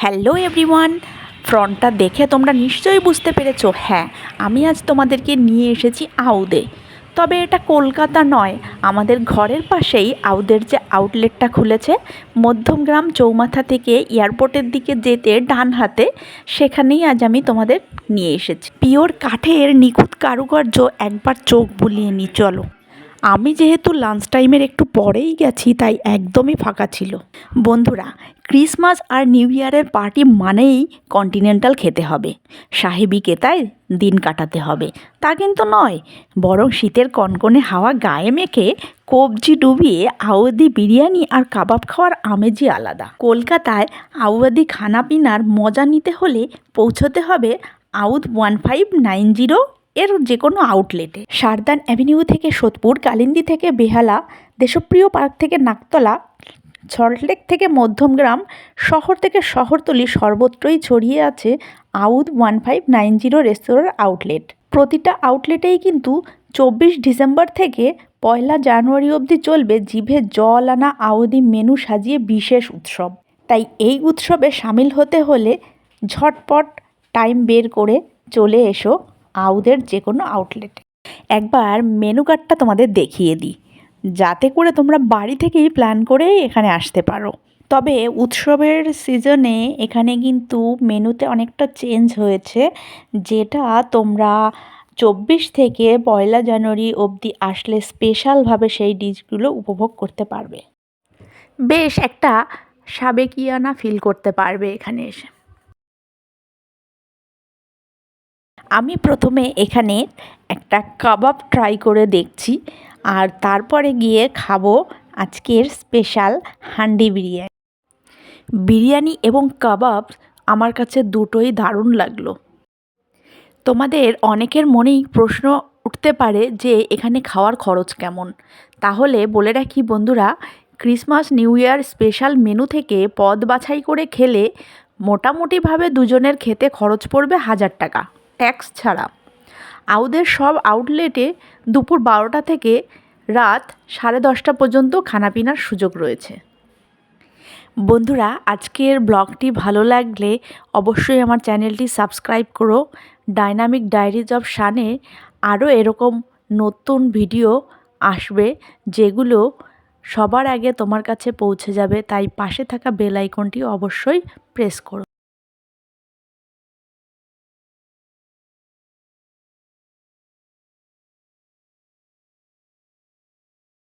Hello everyone, ফ্রন্টটা দেখে তোমরা নিশ্চয়ই বুঝতে পেরেছো। হ্যাঁ, আমি আজ তোমাদেরকে নিয়ে এসেছি আউদে। তবে এটা কলকাতা নয়, আমাদের ঘরের পাশেই আউদের যে আউটলেটটা খুলেছে মধ্যমগ্রাম চৌমাথা থেকে এয়ারপোর্টের দিকে যেতে ডান হাতে, সেখানেই আজ আমি তোমাদের নিয়ে এসেছি। পিওর কাঠের নিখুঁত কারুকার্য একবার চোখ বুলিয়ে নি চলো। আমি যেহেতু লাঞ্চ টাইমের একটু পরেই গেছি তাই একদমই ফাঁকা ছিল। বন্ধুরা, ক্রিসমাস আর নিউ ইয়ারের পার্টি মানেই কন্টিনেন্টাল খেতে হবে, সাহেবি কেতায় দিন কাটাতে হবে তা কিন্তু নয়, বরং শীতের কনকনে হাওয়া গায়ে মেখে কবজি ডুবিয়ে আউয়াদি বিরিয়ানি আর কাবাব খাওয়ার আমেজই আলাদা। কলকাতায় আউয়াদি খানাপিনার মজা নিতে হলে পৌঁছতে হবে আউদ 1590 এর যে কোনো আউটলেটে। সারদান অ্যাভিনিউ থেকে সোদপুর, কালিন্দী থেকে বেহালা, দেশপ্রিয় পার্ক থেকে নাকতলা, সল্টলেক থেকে মধ্যমগ্রাম, শহর থেকে শহরতলি সর্বত্রই ছড়িয়ে আছে আউদ 1590 রেস্তোরাঁর আউটলেট। প্রতিটা আউটলেটেই কিন্তু 24 ডিসেম্বর থেকে 1 জানুয়ারি অবধি চলবে জিভে জল আনা আউদি মেনু সাজিয়ে বিশেষ উৎসব। তাই এই উৎসবে সামিল হতে হলে ঝটপট টাইম বের করে চলে এসো আউদের যে কোনো আউটলেটে। একবার মেনু কার্ডটা তোমাদের দেখিয়ে দিই, যাতে করে তোমরা বাড়ি থেকেই প্ল্যান করে এখানে আসতে পারো। তবে উৎসবের সিজনে এখানে কিন্তু মেনুতে অনেকটা চেঞ্জ হয়েছে, যেটা তোমরা 24 থেকে 1 জানুয়ারি অবধি আসলে স্পেশালভাবে সেই ডিশগুলো উপভোগ করতে পারবে। বেশ একটা সাবেকিয়ানা ফিল করতে পারবে এখানে এসে। আমি প্রথমে এখানে একটা কাবাব ট্রাই করে দেখছি, আর তারপরে গিয়ে খাবো আজকের স্পেশাল হান্ডি বিরিয়ানি। বিরিয়ানি এবং কাবাব আমার কাছে দুটোই দারুণ লাগলো। তোমাদের অনেকের মনেই প্রশ্ন উঠতে পারে যে এখানে খাওয়ার খরচ কেমন। তাহলে বলে রাখি বন্ধুরা, Christmas new year special menu থেকে পদ বাছাই করে খেলে মোটামুটিভাবে দুজনের খেতে খরচ পড়বে 1000 টাকা ট্যাক্স ছাড়া। আউদের সব আউটলেটে দুপুর 12টা থেকে রাত 10:30 পর্যন্ত খানাপিনার সুযোগ রয়েছে। বন্ধুরা, আজকের ব্লগটি ভালো লাগলে অবশ্যই আমার চ্যানেলটি সাবস্ক্রাইব করো। ডাইনামিক ডায়েরিজ অফ শানে আরও এরকম নতুন ভিডিও আসবে, যেগুলো সবার আগে তোমার কাছে পৌঁছে যাবে। তাই পাশে থাকা বেল আইকনটি অবশ্যই প্রেস করো।